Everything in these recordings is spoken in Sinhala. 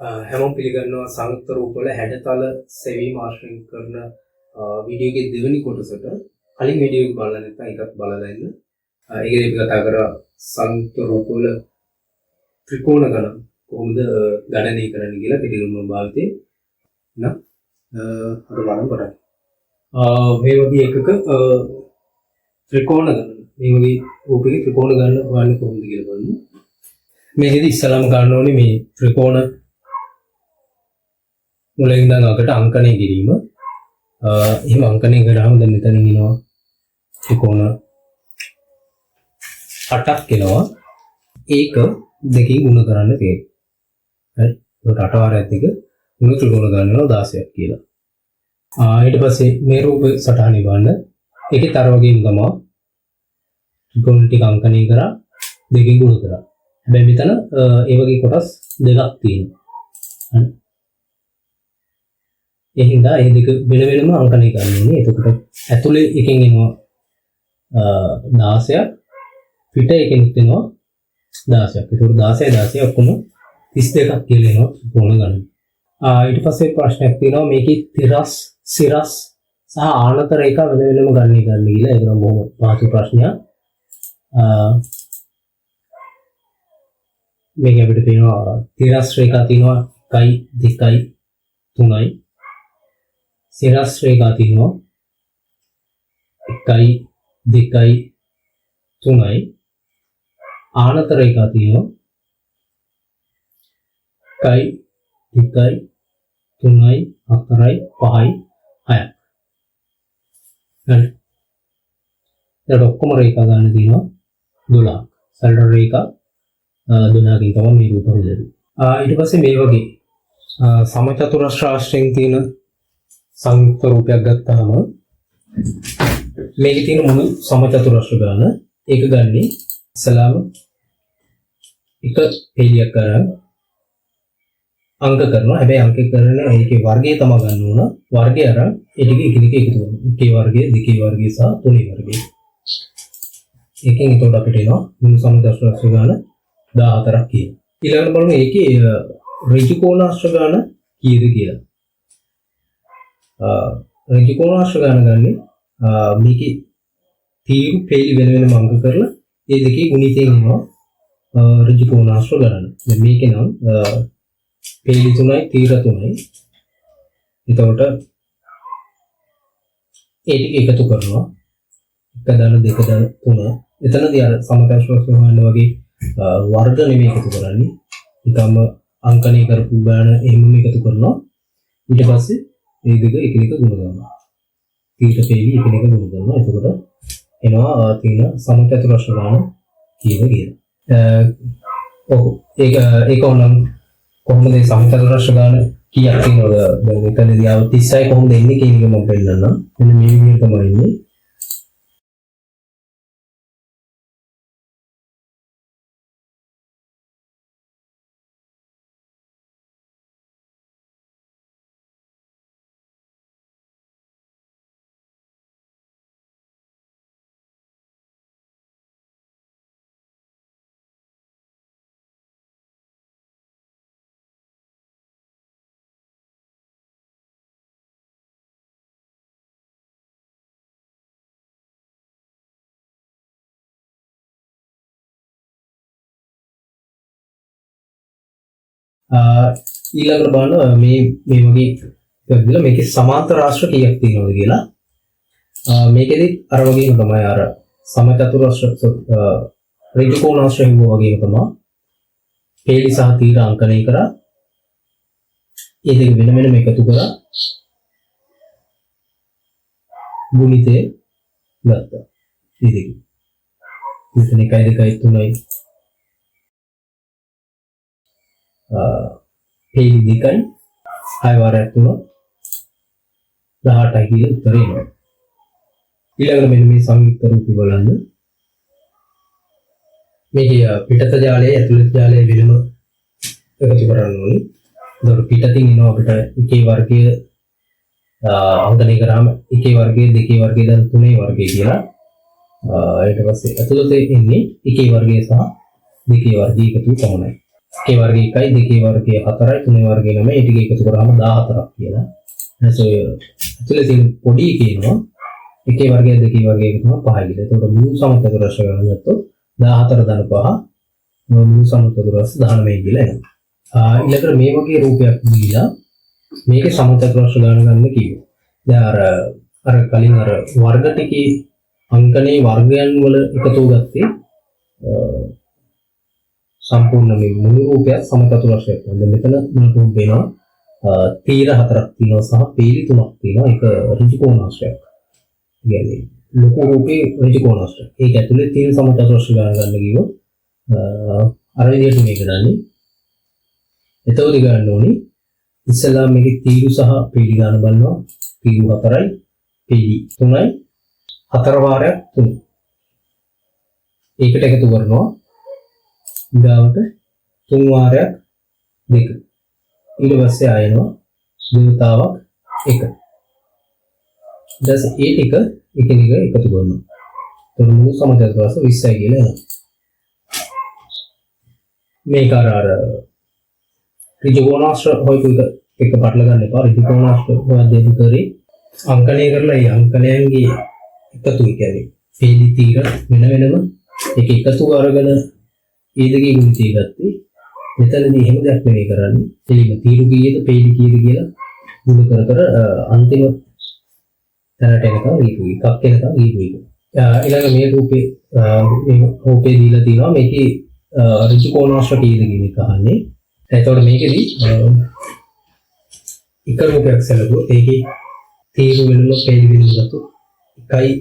හැමෝම පිළිගන්නවා සංයුක්ත රූපවල හැඩතල සෙවීම ආශ්‍රය කරන වීඩියෝ එකේ දෙවෙනි කොටසට කලින් වීඩියෝ එක බලලා නැත්නම් ඒකත් බලලා ඉන්න. ඒකේ අපි කතා කරා සංයුක්ත රූපවල ත්‍රිකෝණ ගණන් කොහොමද ගණනය කරන්න කියලා පිළිගන්නවා භාවිතේ. නේද? අද බලමු කරන්නේ. මේ වගේ එකක ත්‍රිකෝණ ගණන මේ වගේ රූපයක ත්‍රිකෝණ ගණන හොයන්න කොහොමද කියලා බලමු. මේකෙදි ඉස්සලම ගන්න ඕනේ මේ ත්‍රිකෝණ මුලින් ඉඳන් අකට අංකණය කිරීම. එහෙම අංකණය කරාම දැන් මෙතන ඉනවා ත්‍රිකෝණ 8ක් එනවා. ඒක දෙකකින් ගුණ කරන්න තියෙනවා. හරි. ඒකට 8 වාරයක් දෙක ගුණ ත්‍රිකෝණ ගන්නවා 16ක් කියලා. ඊට පස්සේ මේ රූප සටහනේ බලන්න. ඒකේ තර වගේම තමයි ත්‍රිකෝණ ටික අංකණය කරා දෙකකින් ගුණ කරා. හැබැයි මෙතන ඒ වගේ කොටස් දෙකක් තියෙනවා. හරි. ඒ හින්දා ඒ දෙක වෙන වෙනම අංකණය කරන්න ඕනේ. එතකොට ඇතුලේ එකෙන් එනවා 16ක් පිට එකෙන් එනවා 16ක්. ඒකට 16 ඔක්කොම 32ක් කියලා එනවා ත්‍රිකෝණ ගණන. ඊට පස්සේ ප්‍රශ්නයක් තියෙනවා මේකේ තිරස් සිරස් සහ ආනත රේඛා වෙන වෙනම ගණනය කරන්න කියලා. ඒක නම් බොහොම පහසු ප්‍රශ්නයක්. මේක අපිට තියෙනවා තිරස් රේඛා තියෙනවා 1 2 3යි. සිරස් රේඛා තියෙනවා 1 2 3යි. ආනත රේඛා තියෙනවා 1 2 3යි 4යි 5යි 6යි. හරි. ඊට ඔක්කොම රේඛා ගන්න තියෙනවා 12ක්. සරල රේඛා 12කින් තමයි මේ රූප හදන්නේ. ඊට පස්සේ මේ වගේ සමචතුරස්‍ර ආශ්‍රයෙන් තියෙන සංයුක්ත රූපයක් ගත්තාම මේකේ තියෙන මුළු සමචතුරස්‍ර ගාන ඒක ගන්නේ ඉස්සලාම එක පෙළියක් කරන් අංක කරනවා. හැබැයි අංක කරන ඒකේ වර්ගය තමයි ගන්න ඕන. වර්ගය අරන් ඒ ටික එකිනෙක එකතු කරනවා. එකේ වර්ගය, දෙකේ වර්ගය සහ තුනේ වර්ගය. ඒකෙන් එතකොට අපිට එනවා මුළු සමචතුරස්‍ර ගාන 14ක් කියන. ඊළඟට බලමු ඒකේ ඍජු කෝණාශ්‍ර ගාන කීයද කියලා. ඍජු කෝණාශ්‍ර ගාන ගන්නේ මේකේ තීරු පෙළි වෙන වෙනම අංක කරලා ඒ දෙකේ ගුණිතයෙන් එනවා ඍජු කෝණාශ්‍ර ගාන. දැන් මේකේ නම් පෙළි 3යි තීර 3යි. එතකොට ඒ ටික එකතු කරනවා. 1 දාන 2 දාන 3. එතනදී අර සමචතුරස්‍ර හොයන්න වගේ වර්ග නෙමෙයි එකතු කරන්නේ. නිකම්ම අංකණය කරපු ගාන එහෙමම එකතු කරනවා. ඊට පස්සේ මේ දෙක එකිනෙක ගුණ කරනවා. තීර පෙළි එකිනෙක ගුණ කරනවා. එතකොට එනවා තියෙන සමචතුරස්‍ර ගාන කීයද කියලා. ඒක ඕනම් කොහොමද මේ සමචතුරස්‍ර ගාන කීයක් තියෙනවද? දැන් එතනදී ආව 36 කොහොමද එන්නේ කියන එක මම පෙන්නන්නම්. මෙන්න මේ විදිහට තමයි ඉන්නේ. ඊළඟට බලන්න මේ වගේ එකක් දීලා මේකේ සමාන්තර රාශිය කීයක් තියෙනවද කියලා. මේකෙදි අර වගේම තමයි අර සමචතුරස්‍ර ඍජු කෝණාශ්‍රයෙන් වගේම තමයි පෙළි සහ තීර අංකණය කරා ඒ දෙක වෙන වෙනම එකතු කරා ගුණිතය ගත්තා. මේ දෙක. මෙතන 1 2 3යි පෙළි 2යි 6 වාරයක් 3 18යි කියලා උත්තරේ එනවා. ඊළඟට මෙන්න මේ සංයුක්ත රූපي බලන්න. මේකේ පිටත ජාලයේ ඇතුළත ජාලයේ වෙනම එකතු කරන්න ඕනේ. ඒතකොට පිටතින් එනවා අපිට එකේ වර්ගය අංකණය කරාම එකේ වර්ගය, දෙකේ වර්ගය, දැන් තුනේ වර්ගය කියලා. ඊට පස්සේ ඇතුළත එන්නේ එකේ වර්ගය සහ දෙකේ වර්ගය එකතු පමණයි. එකේ වර්ගය 1යි, දෙකේ වර්ගය 4යි, තුනේ වර්ගය 9යි, ඒ ටික එකතු කරාම 14ක් කියලා. ඊට ඇතුලේ තියෙන පොඩි කියනවා එකේ වර්ගය දෙකේ වර්ගය එකතු කරාම 5යි කියලා. එතකොට මුළු සමචතුරස්‍ර ගණන් ගත්තොත් 14 ධන 5 මුළු සමචතුරස්‍ර 19 කියලා එනවා. ඊළඟට මේ වගේ රූපයක් දීලා මේකේ සමචතුරස්‍ර ගණන් ගන්න කිව්වා. දැන් අර කලින් අර වර්ග ටිකේ අංකනේ වර්ගයන් වල එකතු ගත්තේ සම්පූර්ණ මේ මුළු රූපයක් සමචතුරස්‍රයක්. දැන් මෙතන මුළු වෙනවා තීර 4ක් තියෙනවා සහ පීලි 3ක් තියෙනවා. ඒක ඍජු කෝණාශ්‍රයක්. කියන්නේ ලොකු රූපේ ඍජු කෝණාශ්‍රයක්. ඒක ඇතුලේ තියෙන සමචතුරස්‍ර ගණන් ගන්න කිව්වොත් අර විදිහට මේක ගන්නේ. එතකොට ගන්න ඕනේ ඉස්සලා මේකේ තීරු සහ පීලි ගන්න බලනවා. තීරු 4යි පීලි 3යි 4 වාරයක් 3. ඒකට එකතු කරනවා ඊගාවට 3 වාරයක් 2. ඊට පස්සේ ආයෙනවා දෙවතාවක් 1. ඊට පස්සේ ඒ ටික එකිනෙක එකතු කරනවා. එතකොට මුළු සමචතුරස්‍ර 20යි කියලා එනවා. මේක අර ඍජු කෝණාශ්‍ර හොයපු එක පටල ගන්න එපා. ඍජු කෝණාශ්‍ර හොයද්දී කරේ අංකණය කරලා ඒ අංකණයන්ගේ එකතු කියන්නේ පීලි තීර වෙන වෙනම ඒක එකතු අරගෙන ඒ දෙකේ ගුණිතය ගත්තේ. මෙතනදී එහෙම දෙයක් නෙවෙයි කරන්නේ. එළිම තීරු කීයද පීලි කීයද කියලා ගුණ කර කර අන්තිම තැනට එනකම් ඊපුයි එකක් එනකම් ඊපුයි. ඊළඟ මේ රූපේ දීලා තියෙනවා මේකේ ඍජු කෝණාශ්‍ර කීයද කියන එක අහන්නේ. එතකොට මේකෙදි එක රූපයක් සැලකුවොත් ඒකේ තීරු වෙනම පීලි වෙනම ගත්තොත් 1යි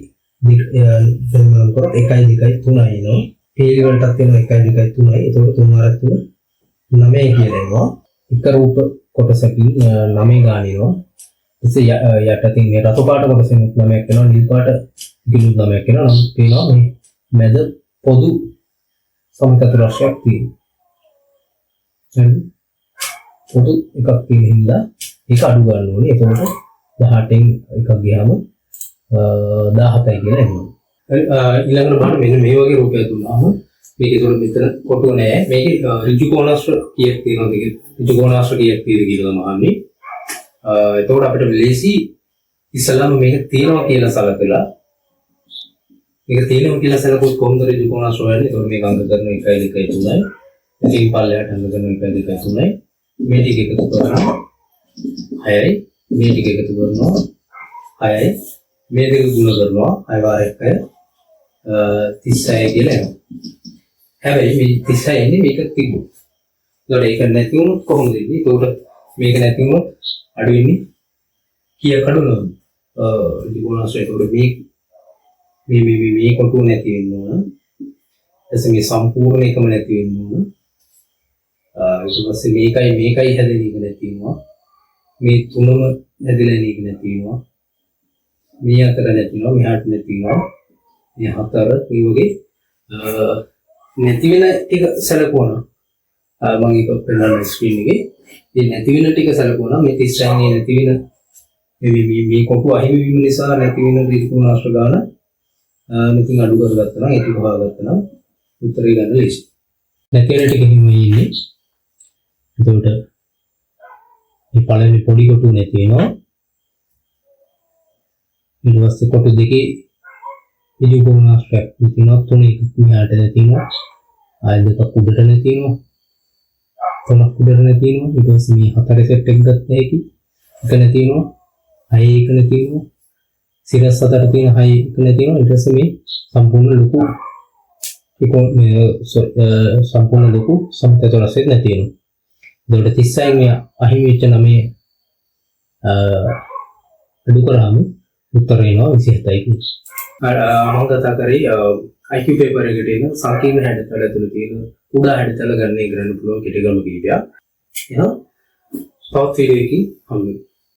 2 කරොත් 1යි 2යි 3යි එනවා. පීලි වලටත් වෙනවා 1යි 2යි 3යි. එතකොට 3 වාරයක් 3 9 කියලා එනවා. එක රූප කොටසකින් 9 ගාන එනවා. ඊටසේ යට තියෙන රතු පාට කොටසෙන් 9ක් එනවා. නිල් පාට කිලු 9ක් එනවා. නම් පේනවා මේ මැද පොදු සමචතුරස්‍රයක් තියෙනවා. හරිද? පොදු එකක් තියෙන හින්දා ඒක අඩු ගන්න ඕනේ. එතකොට 18න් එකක් ගියාම 17යි කියලා එනවා. ඊළඟට බලන්න මෙන්න මේ වගේ රූපයක් දුන්නාම මේක ඒතකොට මෙතන කොටුව නෑ. මේකේ ඍජු කෝණාශ්‍ර කීයක් තියෙනවද ඍජු කෝණාශ්‍ර කීයක් තියෙද කියලා තමයි අහන්නේ. එතකොට අපිට ලේසි ඉස්සලාම මේක තියෙනවා කියලා සලකලා මේක තියෙනවා කියලා සලකුවොත් කොහොමද ඍජු කෝණාශ්‍ර හොයන්නේ? එතකොට මේක අංක කරන 1යි 2යි 3යි. ඉතින් පල්ලයට අංක කරන 1යි 2යි 3යි. මේ ටික එකතු කරනවා 6යි. මේ ටික එකතු කරනවා 6යි. මේ දෙක ගුණ කරනවා 6 වාරයක් 36 කියලා එනවා. හැබැයි මේ 36 එන්නේ මේක තිබුණා. ඒකට ඒක නැති වුණොත් කොහොමද ඉන්නේ? ඒකට මේක නැති වුණොත් අඩු වෙන්නේ කීයක් අඩු වෙනවද? ත්‍රිකෝණාශ්‍රය. ඒකට මේ කොටුව නැති වෙන්න ඕන. එතකොට මේ සම්පූර්ණ එකම නැති වෙන්න ඕන. ඊට පස්සේ මේකයි හැදෙන එක නැති වෙනවා. මේ තුනම හැදෙලා ඉන්න එක නැති වෙනවා. මේ අතර නැති වෙනවා. මෙහාට නැති වෙනවා. මේ හතර මේ වගේ නැති වෙන ටික සැලකුවා. මම ඒක පෙන්නන ස්ක්‍රීන් එකේ මේ නැති වෙන ටික සැලකුවා. මේ 39 නැති වෙන මේ කොටුව අහිමි වීම නිසා නැති වෙන ත්‍රිකෝණාශ්‍ර ගාන මෙතින් අඩු කරගත්තා නම් ඒක හොයාගත්තා නම් උත්තරේ ගන්න ලේසි. නැති වෙන ටික හිමි ඉන්නේ. එතකොට මේ පළවෙනි පොඩි කොටුව නැති වෙනවා. ඊට පස්සේ කොටු දෙකේ ඍජු කෝණාශ්‍රයක් තියෙනවා. තුන එකක් මෙහාට නැතිනවා. ආයෙ දෙකක් උඩට නැතිනවා. තුනක් උඩට නැතිනවා. ඊට පස්සේ මේ හතරේ සෙට් එක ගත්ත හැකි එක නැතිනවා. හය එක නැතිනවා. සිරස් හතර තියෙන හය එක නැතිනවා. ඊට පස්සේ මේ සම්පූර්ණ ලොකු සම්පූර්ණ ලොකු සමචතුරස්‍රයක් නැතිනවා. එතකොට 36 මේ අහිමි වෙච්ච 9 අඩු කරාම උත්තර එනවා 27යි කියලා. මම කතා කරේ IQ පේපර් එකට එන සංකීර්ණ හැඩතල තුල තියෙන කුඩා හැඩතල ගණනය කරන්න පුළුවන් කෙටි ගණන කීපයක්. එහෙනම් තවත් වීඩියෝ එකකින් හම්බෙමු.